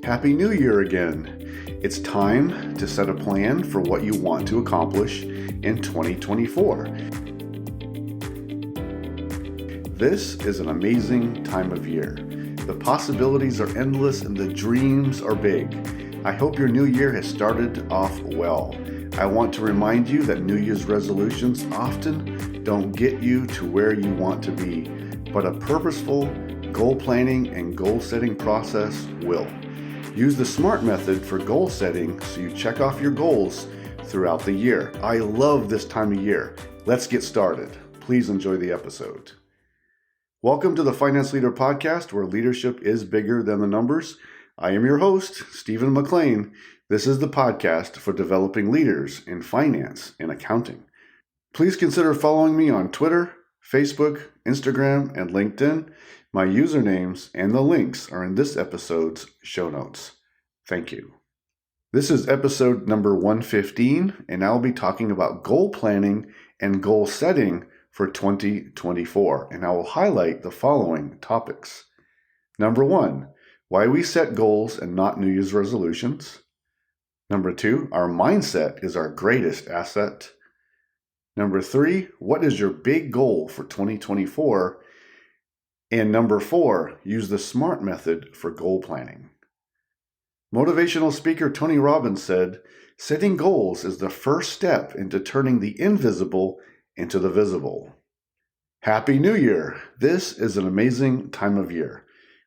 Happy New Year again. It's time to set a plan for what you want to accomplish in 2024. This is an amazing time of year. The possibilities are endless and the dreams are big. I hope your new year has started off well. I want to remind you that New Year's resolutions often don't get you to where you want to be, but a purposeful goal planning and goal setting process will. Use the SMART method for goal setting so you check off your goals throughout the year. I love this time of year. Let's get started. Please enjoy the episode. Welcome to the Finance Leader Podcast, where leadership is bigger than the numbers. I am your host, Stephen McLean. This is the podcast for developing leaders in finance and accounting. Please consider following me on Twitter, Facebook, Instagram, and LinkedIn. My usernames and the links are in this episode's show notes. Thank you. This is episode number 115, and I'll be talking about goal planning and goal setting for 2024, and I will highlight the following topics. Number 1, why we set goals and not New Year's resolutions. Number 2, our mindset is our greatest asset. Number 3, what is your big goal for 2024? And number 4, use the SMART method for goal planning. Motivational speaker Tony Robbins said, setting goals is the first step into turning the invisible into the visible. Happy New Year! This is an amazing time of year.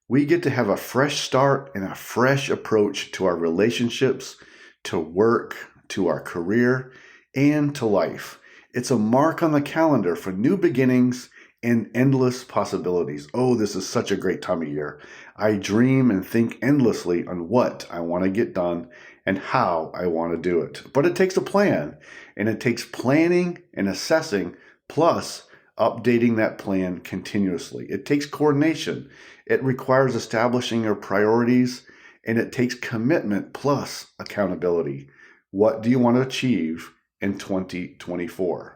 We get to have a fresh start and a fresh approach to our relationships, to work, to our career, and to life. It's a mark on the calendar for new beginnings and endless possibilities. Oh, this is such a great time of year. I dream and think endlessly on what I want to get done and how I want to do it. But it takes a plan, and it takes planning and assessing, plus updating that plan continuously. It takes coordination. It requires establishing your priorities, and it takes commitment plus accountability. What do you want to achieve in 2024?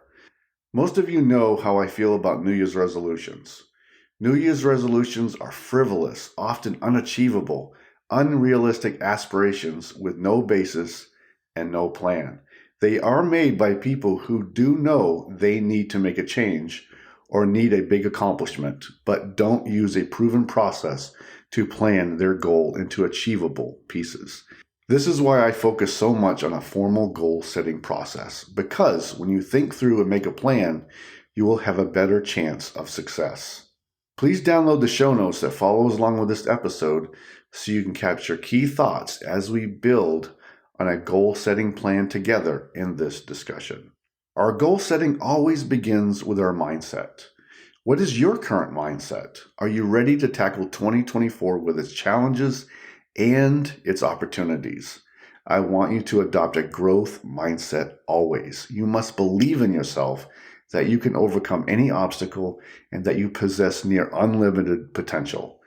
Most of you know how I feel about New Year's resolutions. New Year's resolutions are frivolous, often unachievable, unrealistic aspirations with no basis and no plan. They are made by people who do know they need to make a change or need a big accomplishment, but don't use a proven process to plan their goal into achievable pieces. This is why I focus so much on a formal goal-setting process, because when you think through and make a plan, you will have a better chance of success. Please download the show notes that follow along with this episode so you can capture key thoughts as we build on a goal-setting plan together in this discussion. Our goal-setting always begins with our mindset. What is your current mindset? Are you ready to tackle 2024 with its challenges and its opportunities? I want you to adopt a growth mindset always. You must believe in yourself that you can overcome any obstacle and that you possess near unlimited potential.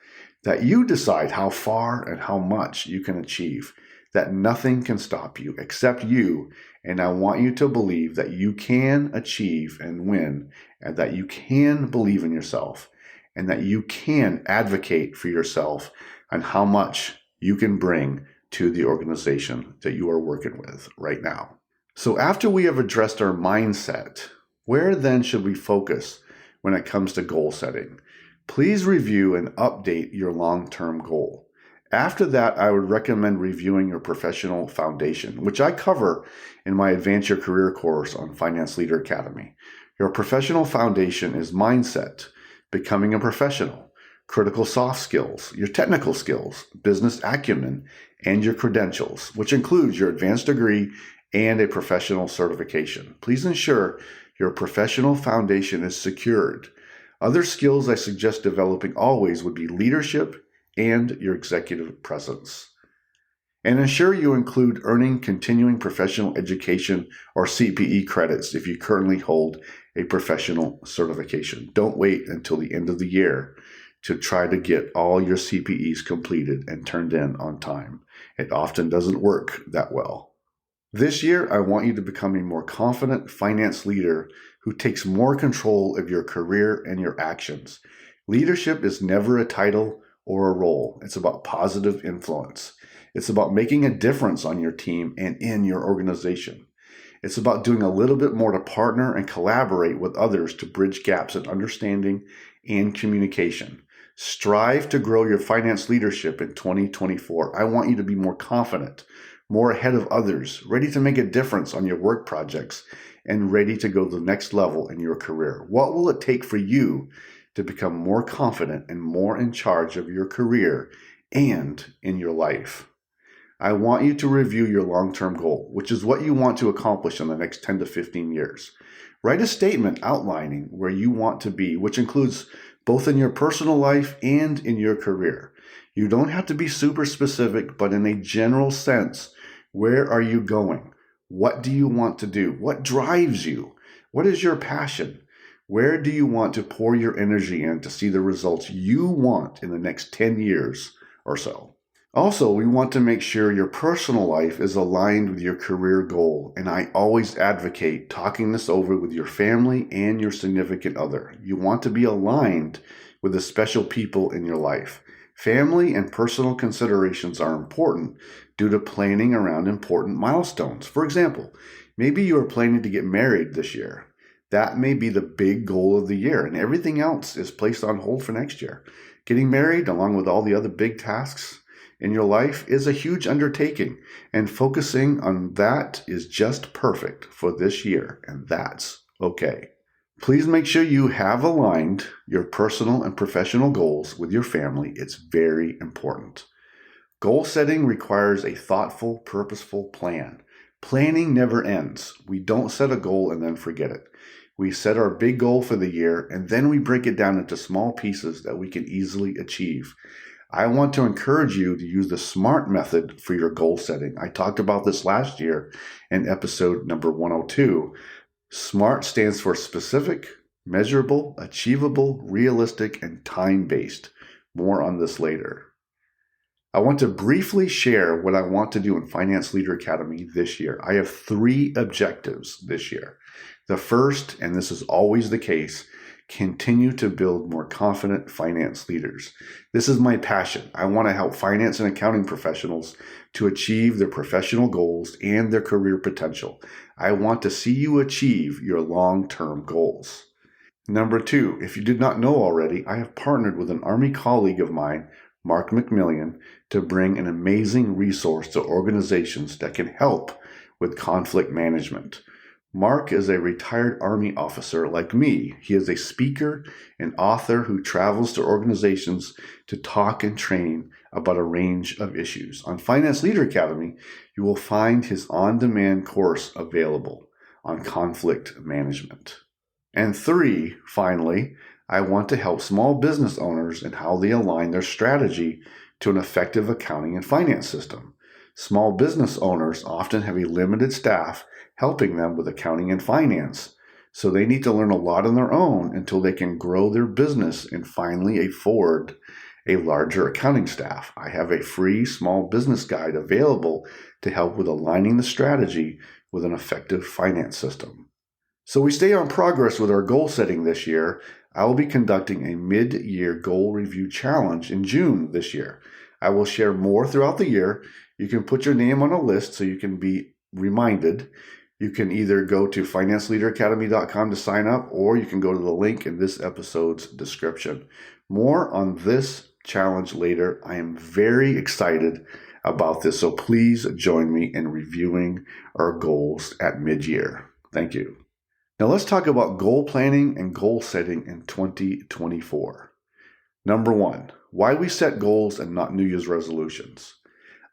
That you decide how far and how much you can achieve. That nothing can stop you except you. And I want you to believe that you can achieve and win, and that you can believe in yourself, and that you can advocate for yourself and how much you can bring to the organization that you are working with right now. So after we have addressed our mindset, where then should we focus when it comes to goal setting? Please review and update your long-term goal. After that, I would recommend reviewing your professional foundation, which I cover in my Advance Your Career course on Finance Leader Academy. Your professional foundation is mindset, becoming a professional, critical soft skills, your technical skills, business acumen, and your credentials, which includes your advanced degree and a professional certification. Please ensure your professional foundation is secured. Other skills I suggest developing always would be leadership and your executive presence. And ensure you include earning continuing professional education or CPE credits if you currently hold a professional certification. Don't wait until the end of the year to try to get all your CPEs completed and turned in on time. It often doesn't work that well. This year, I want you to become a more confident finance leader who takes more control of your career and your actions. Leadership is never a title or a role. It's about positive influence. It's about making a difference on your team and in your organization. It's about doing a little bit more to partner and collaborate with others to bridge gaps in understanding and communication. Strive to grow your finance leadership in 2024. I want you to be more confident, more ahead of others, ready to make a difference on your work projects, and ready to go to the next level in your career. What will it take for you to become more confident and more in charge of your career and in your life? I want you to review your long-term goal, which is what you want to accomplish in the next 10 to 15 years. Write a statement outlining where you want to be, which includes both in your personal life and in your career. You don't have to be super specific, but in a general sense, where are you going? What do you want to do? What drives you? What is your passion? Where do you want to pour your energy in to see the results you want in the next 10 years or so? Also, we want to make sure your personal life is aligned with your career goal, and I always advocate talking this over with your family and your significant other. You want to be aligned with the special people in your life. Family and personal considerations are important due to planning around important milestones. For example, maybe you are planning to get married this year. That may be the big goal of the year, and everything else is placed on hold for next year. Getting married, along with all the other big tasks in your life, is a huge undertaking, and focusing on that is just perfect for this year, and that's okay. Please make sure you have aligned your personal and professional goals with your family. It's very important. Goal setting requires a thoughtful, purposeful plan. Planning never ends. We don't set a goal and then forget it. We set our big goal for the year, and then we break it down into small pieces that we can easily achieve. I want to encourage you to use the SMART method for your goal setting. I talked about this last year in episode number 102. SMART stands for specific, measurable, achievable, realistic, and time-based. More on this later. I want to briefly share what I want to do in Finance Leader Academy this year. I have 3 objectives this year. The first, and this is always the case, continue to build more confident finance leaders. This is my passion. I want to help finance and accounting professionals to achieve their professional goals and their career potential. I want to see you achieve your long-term goals. Number 2, if you did not know already, I have partnered with an Army colleague of mine, Mark McMillian, to bring an amazing resource to organizations that can help with conflict management. Mark is a retired Army officer like me. He is a speaker and author who travels to organizations to talk and train about a range of issues. On Finance Leader Academy, you will find his on-demand course available on conflict management. And 3, finally, I want to help small business owners in how they align their strategy to an effective accounting and finance system. Small business owners often have a limited staff helping them with accounting and finance, so they need to learn a lot on their own until they can grow their business and finally afford a larger accounting staff. I have a free small business guide available to help with aligning the strategy with an effective finance system. So we stay on progress with our goal setting this year. I will be conducting a mid-year goal review challenge in June this year. I will share more throughout the year. You can put your name on a list so you can be reminded. You can either go to financeleaderacademy.com to sign up, or you can go to the link in this episode's description. More on this challenge later. I am very excited about this, so please join me in reviewing our goals at mid-year. Thank you. Now let's talk about goal planning and goal setting in 2024. Number 1, why we set goals and not New Year's resolutions.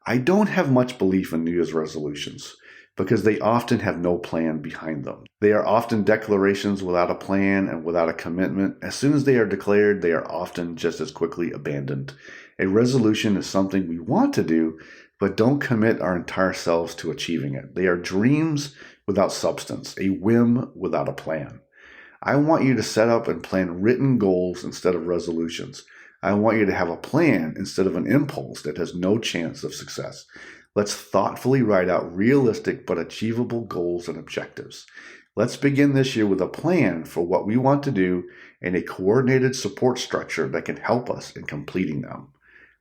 I don't have much belief in New Year's resolutions because they often have no plan behind them. They are often declarations without a plan and without a commitment. As soon as they are declared, they are often just as quickly abandoned. A resolution is something we want to do, but don't commit our entire selves to achieving it. They are dreams without substance, a whim without a plan. I want you to set up and plan written goals instead of resolutions. I want you to have a plan instead of an impulse that has no chance of success. Let's thoughtfully write out realistic but achievable goals and objectives. Let's begin this year with a plan for what we want to do and a coordinated support structure that can help us in completing them.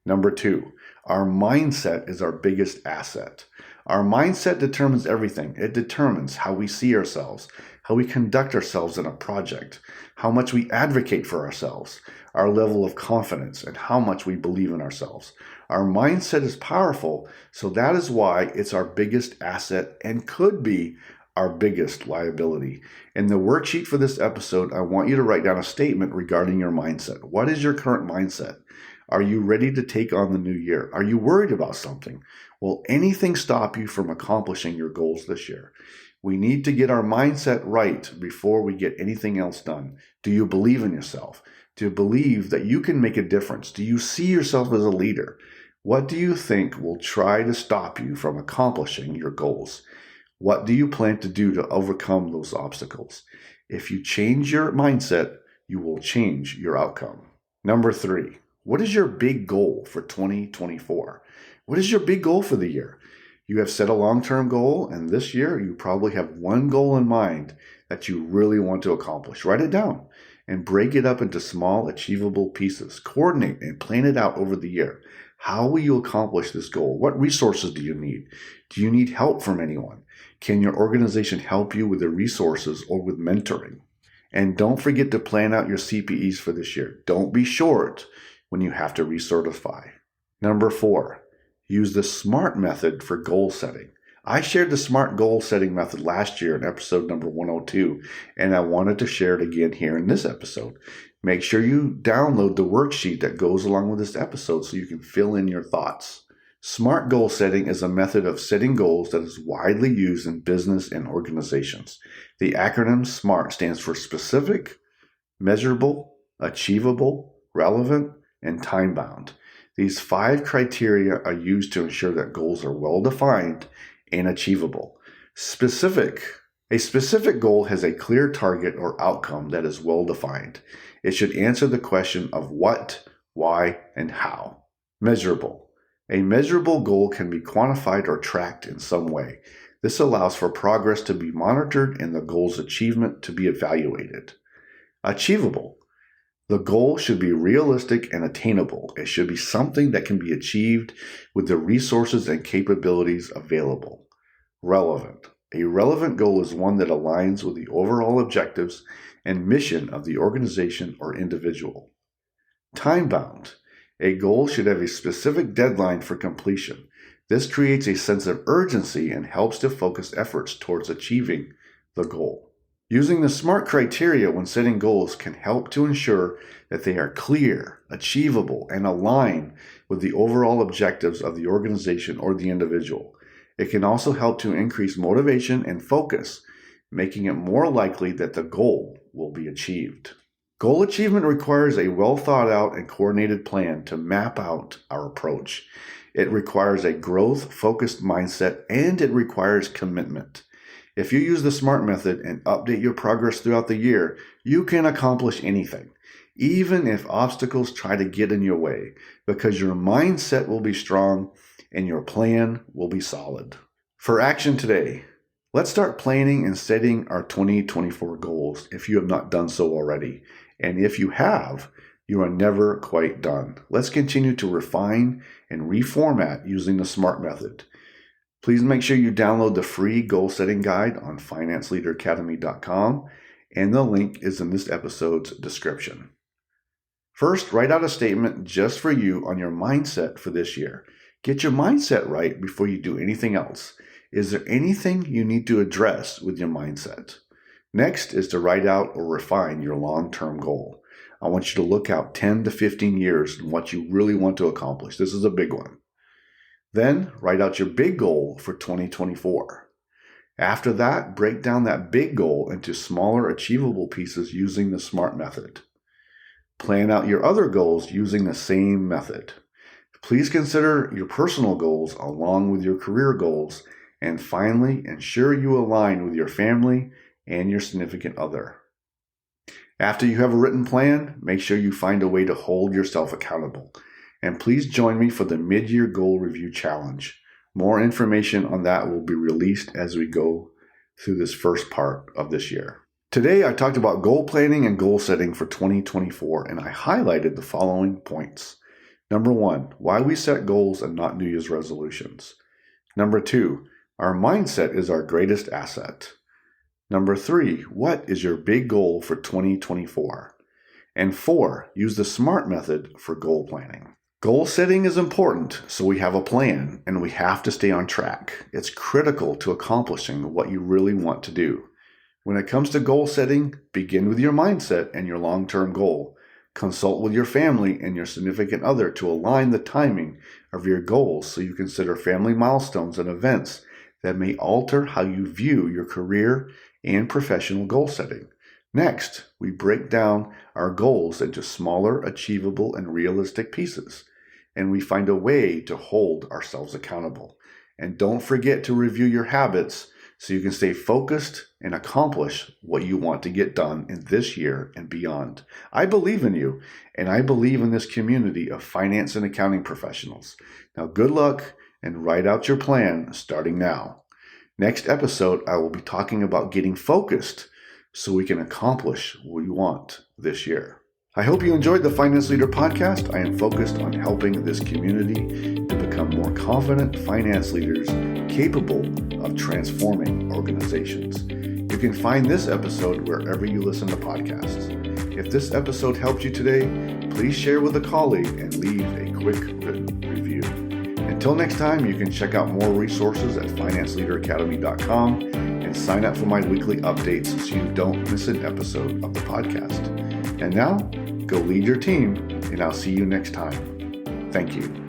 Number 2, our mindset is our biggest asset. Our mindset determines everything. It determines how we see ourselves, how we conduct ourselves in a project, how much we advocate for ourselves, our level of confidence, and how much we believe in ourselves. Our mindset is powerful, so that is why it's our biggest asset and could be our biggest liability. In the worksheet for this episode, I want you to write down a statement regarding your mindset. What is your current mindset? Are you ready to take on the new year? Are you worried about something? Will anything stop you from accomplishing your goals this year? We need to get our mindset right before we get anything else done. Do you believe in yourself? Do you believe that you can make a difference? Do you see yourself as a leader? What do you think will try to stop you from accomplishing your goals? What do you plan to do to overcome those obstacles? If you change your mindset, you will change your outcome. Number 3, what is your big goal for 2024? What is your big goal for the year? You have set a long-term goal, and this year you probably have one goal in mind that you really want to accomplish. Write it down and break it up into small, achievable pieces. Coordinate and plan it out over the year. How will you accomplish this goal? What resources do you need? Do you need help from anyone? Can your organization help you with the resources or with mentoring? And don't forget to plan out your CPEs for this year. Don't be short when you have to recertify. Number 4, use the SMART method for goal setting. I shared the SMART goal setting method last year in episode number 102, and I wanted to share it again here in this episode. Make sure you download the worksheet that goes along with this episode so you can fill in your thoughts. SMART goal setting is a method of setting goals that is widely used in business and organizations. The acronym SMART stands for specific, measurable, achievable, relevant, and time-bound. These 5 criteria are used to ensure that goals are well-defined and achievable. A specific goal has a clear target or outcome that is well-defined. It should answer the question of what, why, and how. Measurable. A measurable goal can be quantified or tracked in some way. This allows for progress to be monitored and the goal's achievement to be evaluated. Achievable. The goal should be realistic and attainable. It should be something that can be achieved with the resources and capabilities available. Relevant. A relevant goal is one that aligns with the overall objectives and mission of the organization or individual. Time-bound. A goal should have a specific deadline for completion. This creates a sense of urgency and helps to focus efforts towards achieving the goal. Using the SMART criteria when setting goals can help to ensure that they are clear, achievable, and align with the overall objectives of the organization or the individual. It can also help to increase motivation and focus, making it more likely that the goal will be achieved. Goal achievement requires a well-thought-out and coordinated plan to map out our approach. It requires a growth-focused mindset, and it requires commitment. If you use the SMART method and update your progress throughout the year, you can accomplish anything, even if obstacles try to get in your way, because your mindset will be strong and your plan will be solid. For action today, let's start planning and setting our 2024 goals if you have not done so already. And if you have, you are never quite done. Let's continue to refine and reformat using the SMART method. Please make sure you download the free goal setting guide on financeleaderacademy.com, and the link is in this episode's description. First, write out a statement just for you on your mindset for this year. Get your mindset right before you do anything else. Is there anything you need to address with your mindset? Next is to write out or refine your long-term goal. I want you to look out 10 to 15 years and what you really want to accomplish. This is a big one. Then write out your big goal for 2024. After that, break down that big goal into smaller achievable pieces using the SMART method. Plan out your other goals using the same method. Please consider your personal goals along with your career goals. And finally, ensure you align with your family and your significant other. After you have a written plan, make sure you find a way to hold yourself accountable. And please join me for the Mid-Year Goal Review Challenge. More information on that will be released as we go through this first part of this year. Today, I talked about goal planning and goal setting for 2024, and I highlighted the following points. Number 1, why we set goals and not New Year's resolutions. Number 2, our mindset is our greatest asset. Number 3, what is your big goal for 2024? And 4, use the SMART method for goal planning. Goal setting is important, so we have a plan, and we have to stay on track. It's critical to accomplishing what you really want to do. When it comes to goal setting, begin with your mindset and your long-term goal. Consult with your family and your significant other to align the timing of your goals so you consider family milestones and events that may alter how you view your career and professional goal setting. Next, we break down our goals into smaller, achievable, and realistic pieces, and we find a way to hold ourselves accountable. And don't forget to review your habits so you can stay focused and accomplish what you want to get done in this year and beyond. I believe in you, and I believe in this community of finance and accounting professionals. Now, good luck and write out your plan starting now. Next episode, I will be talking about getting focused so we can accomplish what we want this year. I hope you enjoyed the Finance Leader Podcast. I am focused on helping this community to become more confident finance leaders capable of transforming organizations. You can find this episode wherever you listen to podcasts. If this episode helped you today, please share with a colleague and leave a quick written review. Until next time, you can check out more resources at financeleaderacademy.com and sign up for my weekly updates so you don't miss an episode of the podcast. And now, go lead your team, and I'll see you next time. Thank you.